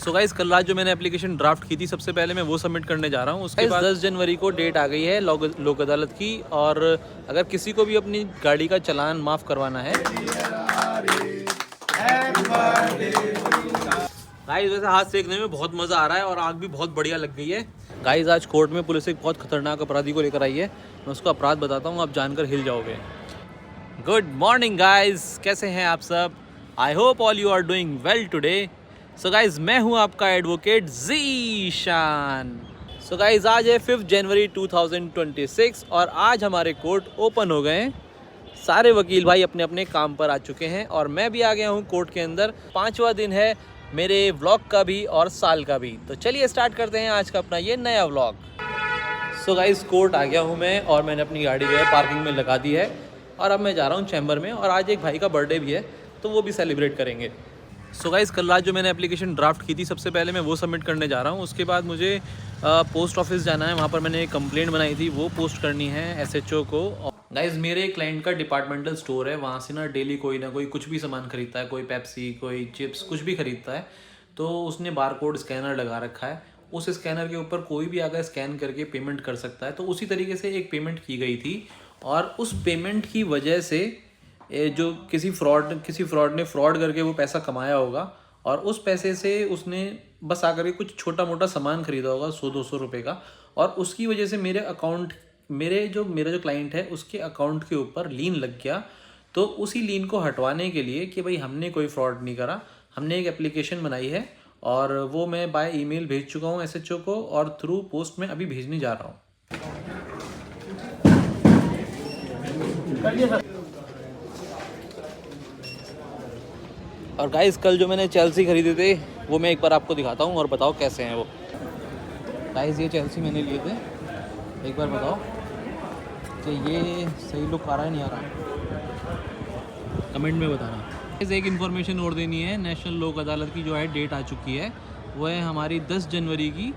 So guys कल रात जो मैंने एप्लीकेशन ड्राफ्ट की थी सबसे पहले मैं वो सबमिट करने जा रहा हूँ। उसके बाद 10 जनवरी को डेट आ गई है लोक अदालत की। और अगर किसी को भी अपनी गाड़ी का चालान माफ़ करवाना है, गाइस वैसे हाथ सेकने में बहुत मज़ा आ रहा है और आग भी बहुत बढ़िया लग गई है। गाइस आज कोर्ट में पुलिस एक बहुत खतरनाक अपराधी को लेकर आई है। मैं उसका अपराध बताता हूँ, आप जानकर हिल जाओगे। गुड मॉर्निंग गाइस, कैसे हैं आप सब? I hope all you are doing well today. So guys मैं हूं आपका एडवोकेट ज़ीशान। सो गाइज आज है 5 जनवरी 2026 और आज हमारे कोर्ट ओपन हो गए हैं। सारे वकील भाई अपने अपने काम पर आ चुके हैं और मैं भी आ गया हूं कोर्ट के अंदर। 5वां दिन है मेरे व्लॉग का भी और साल का भी। तो चलिए स्टार्ट करते हैं आज का अपना ये नया व्लॉग। सो गाइज कोर्ट आ गया हूँ मैं और मैंने अपनी गाड़ी जो है पार्किंग में लगा दी है और अब मैं जा रहा हूँ चैम्बर में। और आज एक भाई का बर्थडे भी है तो वो भी सेलिब्रेट करेंगे। सो गाइस कल रात जो मैंने एप्लीकेशन ड्राफ्ट की थी सबसे पहले मैं वो सबमिट करने जा रहा हूँ। उसके बाद मुझे पोस्ट ऑफिस जाना है, वहाँ पर मैंने एक कंप्लेंट बनाई थी वो पोस्ट करनी है SHO को। गाइस मेरे क्लाइंट का डिपार्टमेंटल स्टोर है, वहाँ से ना डेली कोई ना कोई कुछ भी सामान खरीदता है, कोई पेप्सी कोई चिप्स कुछ भी खरीदता है। तो उसने बारकोड स्कैनर लगा रखा है, उस स्कैनर के ऊपर कोई भी अगर स्कैन करके पेमेंट कर सकता है। तो उसी तरीके से एक पेमेंट की गई थी और उस पेमेंट की वजह से जो किसी फ्रॉड ने फ्रॉड करके वो पैसा कमाया होगा और उस पैसे से उसने बस आकर के कुछ छोटा मोटा सामान खरीदा होगा 100-200 रुपये का। और उसकी वजह से मेरा जो क्लाइंट है उसके अकाउंट के ऊपर लीन लग गया। तो उसी लीन को हटवाने के लिए कि भाई हमने कोई फ्रॉड नहीं करा, हमने एक एप्लीकेशन बनाई है और वो मैं बाय ईमेल भेज चुका हूँ SHO को और थ्रू पोस्ट में अभी भेजने जा रहा हूँ। और गाइस कल जो मैंने चेल्सी खरीदे थे वो मैं एक बार आपको दिखाता हूँ और बताओ कैसे हैं वो। गाइस ये चेल्सी मैंने लिए थे, एक बार बताओ कि ये सही लुक आ रहा है नहीं आ रहा, कमेंट में बताना। गाइस एक इन्फॉर्मेशन और देनी है, नेशनल लोक अदालत की जो है डेट आ चुकी है वो है हमारी 10 जनवरी की।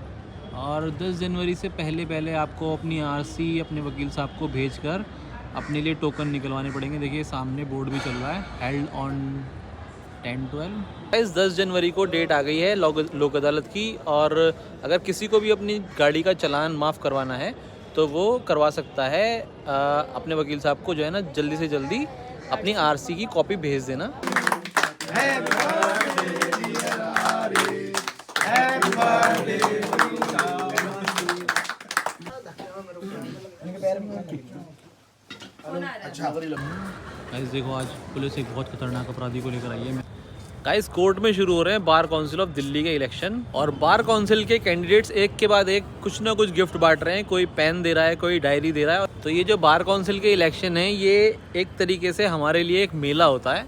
और 10 जनवरी से पहले आपको अपनी RC अपने वकील साहब को भेजकर अपने लिए टोकन निकलवाने पड़ेंगे। देखिए सामने बोर्ड भी चल रहा है, हेल्ड ऑन 10-12। 10 जनवरी को डेट आ गई है लोक अदालत की। और अगर किसी को भी अपनी गाड़ी का चालान माफ़ करवाना है तो वो करवा सकता है। अपने वकील साहब को जो है ना जल्दी से जल्दी अपनी RC की कॉपी भेज देना। गाइस देखो आज पुलिस एक बहुत खतरनाक अपराधी को लेकर आई है। गाइस कोर्ट में शुरू हो रहे हैं बार काउंसिल ऑफ दिल्ली के इलेक्शन और बार काउंसिल के कैंडिडेट्स एक के बाद एक कुछ ना कुछ गिफ्ट बांट रहे हैं। कोई पेन दे रहा है, कोई डायरी दे रहा है। तो ये जो बार काउंसिल के इलेक्शन है ये एक तरीके से हमारे लिए एक मेला होता है।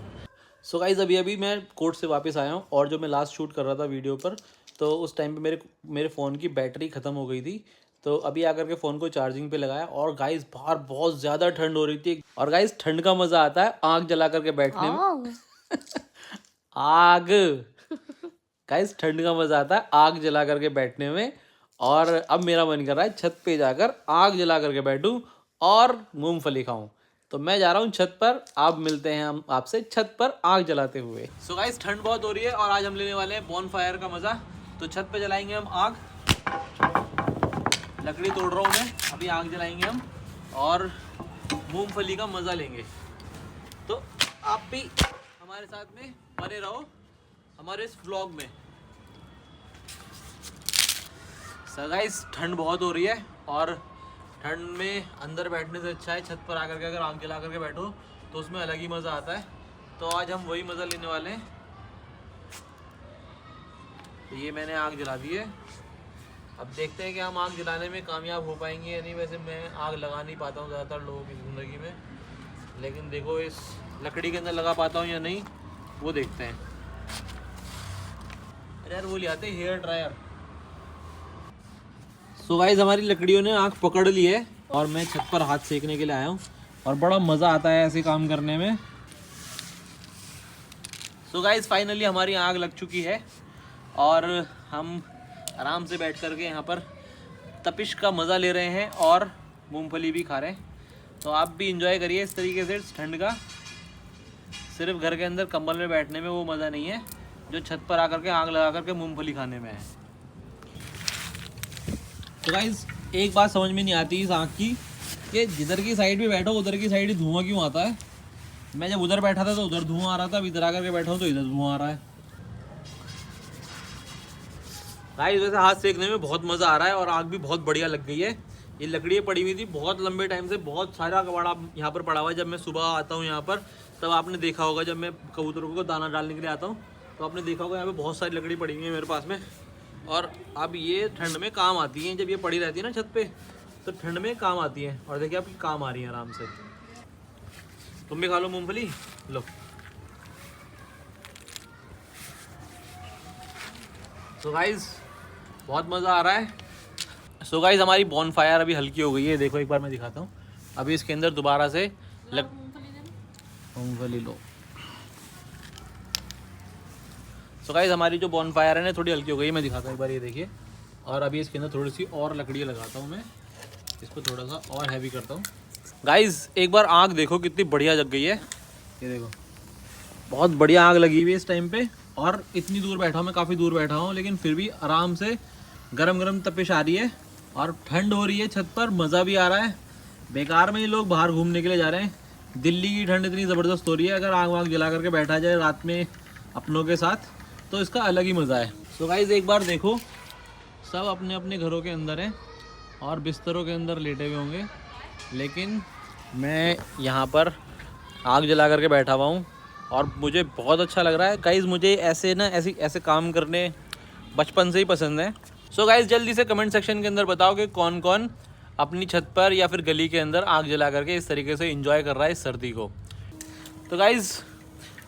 सो गाइस अभी मैं कोर्ट से वापस आया हूँ और जो मैं लास्ट शूट कर रहा था वीडियो पर तो उस टाइम पे मेरे फ़ोन की बैटरी ख़त्म हो गई थी। तो अभी आकर के फ़ोन को चार्जिंग पे लगाया और गाइस बाहर बहुत ज़्यादा ठंड हो रही थी। और गाइस ठंड का मज़ा आता है आग जला करके बैठने में। आग गाइस ठंड का मज़ा आता है आग जला करके बैठने में। और अब मेरा मन कर रहा है छत पे जाकर आग जला करके बैठूं और मूंगफली खाऊं। तो मैं जा रहा हूं छत पर, आप मिलते हैं हम आपसे छत पर आग जलाते हुए। सो गाइस ठंड बहुत हो रही है और आज हम लेने वाले हैं बॉन फायर का मज़ा। तो छत पे जलाएंगे हम आग, लकड़ी तोड़ रहा हूँ मैं, अभी आग जलाएंगे हम और मूंगफली का मज़ा लेंगे। तो आप भी हमारे साथ में बने रहो हमारे इस व्लॉग में। सो गाइस ठंड बहुत हो रही है और ठंड में अंदर बैठने से अच्छा है छत पर आकर के अगर आग जला करके बैठो तो उसमें अलग ही मज़ा आता है। तो आज हम वही मज़ा लेने वाले हैं। तो ये मैंने आग जला दी है, अब देखते हैं कि हम आग जलाने में कामयाब हो पाएंगे या नहीं। वैसे मैं आग लगा नहीं पाता हूँ ज़्यादातर लोगों की ज़िंदगी में, लेकिन देखो इस लकड़ी के अंदर लगा पाता हूँ या नहीं वो देखते हैं। अरे यार वो ले आते हेयर ड्रायर। सो गाइस हमारी लकड़ियों ने आग पकड़ ली है और मैं छत पर हाथ सेकने के लिए आया हूँ और बड़ा मज़ा आता है ऐसे काम करने में। सो गाइस फाइनली हमारी आग लग चुकी है और हम आराम से बैठ कर के यहाँ पर तपिश का मज़ा ले रहे हैं और मूंगफली भी खा रहे हैं। तो आप भी इंजॉय करिए इस तरीके से ठंड का। सिर्फ घर के अंदर कंबल में बैठने में वो मज़ा नहीं है, जो छत पर आकर के आग लगा करके मूंगफली खाने में है। तो गाइस एक बात समझ में नहीं आती इस आग की कि जिधर की साइड पे बैठो उधर की साइड ही धुआं क्यों आता है। मैं जब उधर बैठा था तो उधर धुआं आ रहा था, अब इधर आकर के बैठा हूँ तो इधर धुआं आ रहा है। गाइस वैसे हाथ सेकने में बहुत मज़ा आ रहा है और आग भी बहुत बढ़िया लग गई है। ये लकड़ियाँ पड़ी हुई थी बहुत लंबे टाइम से, बहुत सारा कबाड़ा यहाँ पर पड़ा हुआ है। जब मैं सुबह आता हूँ यहाँ पर तब आपने देखा होगा, जब मैं कबूतरों को दाना डालने के लिए आता हूँ तो आपने देखा होगा यहाँ पे बहुत सारी लकड़ी पड़ी हुई है मेरे पास में। और अब ये ठंड में काम आती हैं, जब ये पड़ी रहती है ना छत पे तो ठंड में काम आती है। और देखिए आपकी काम आ रही है आराम से। तुम भी खा लो मूँगफली, लो। तो गाइस बहुत मज़ा आ रहा है। सो गाइस हमारी बॉनफायर अभी हल्की हो गई है, देखो एक बार मैं दिखाता हूँ। अभी इसके अंदर दोबारा से मूंगफली लो। सो गाइस हमारी जो बॉनफायर है ना थोड़ी हल्की हो गई है, मैं दिखाता हूँ एक बार, ये देखिए। और अभी इसके अंदर थोड़ी सी और लकड़ियाँ लगाता हूँ मैं, इसको थोड़ा सा और हैवी करता हूँ। गाइस एक बार आग देखो कितनी बढ़िया जग गई है, ये देखो बहुत बढ़िया आग लगी हुई है इस टाइम पे। और इतनी दूर बैठा हूँ मैं, काफ़ी दूर बैठा हूँ, लेकिन फिर भी आराम से गरम गरम तपिश आ रही है और ठंड हो रही है छत पर, मज़ा भी आ रहा है। बेकार में ये लोग बाहर घूमने के लिए जा रहे हैं, दिल्ली की ठंड इतनी ज़बरदस्त हो रही है, अगर आग वाग जला करके बैठा जाए रात में अपनों के साथ तो इसका अलग ही मज़ा है। सो गाइस एक बार देखो, सब अपने अपने घरों के अंदर हैं और बिस्तरों के अंदर लेटे हुए होंगे, लेकिन मैं यहाँ पर आग जला करके बैठा हुआ हूँ और मुझे बहुत अच्छा लग रहा है। गाइस मुझे ऐसे काम करने बचपन से ही पसंद है। सो गाइस जल्दी से कमेंट सेक्शन के अंदर बताओ कि कौन कौन अपनी छत पर या फिर गली के अंदर आग जला करके इस तरीके से एंजॉय कर रहा है इस सर्दी को। तो गाइस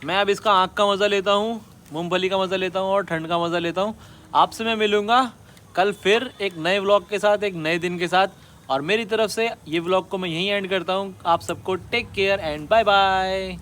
मैं अब इसका आग का मज़ा लेता हूँ, मूंगफली का मज़ा लेता हूँ और ठंड का मज़ा लेता हूँ। आपसे मैं मिलूँगा कल फिर एक नए व्लॉग के साथ, एक नए दिन के साथ। और मेरी तरफ से ये व्लॉग को मैं यहीं एंड करता हूँ। आप सबको take care and bye bye.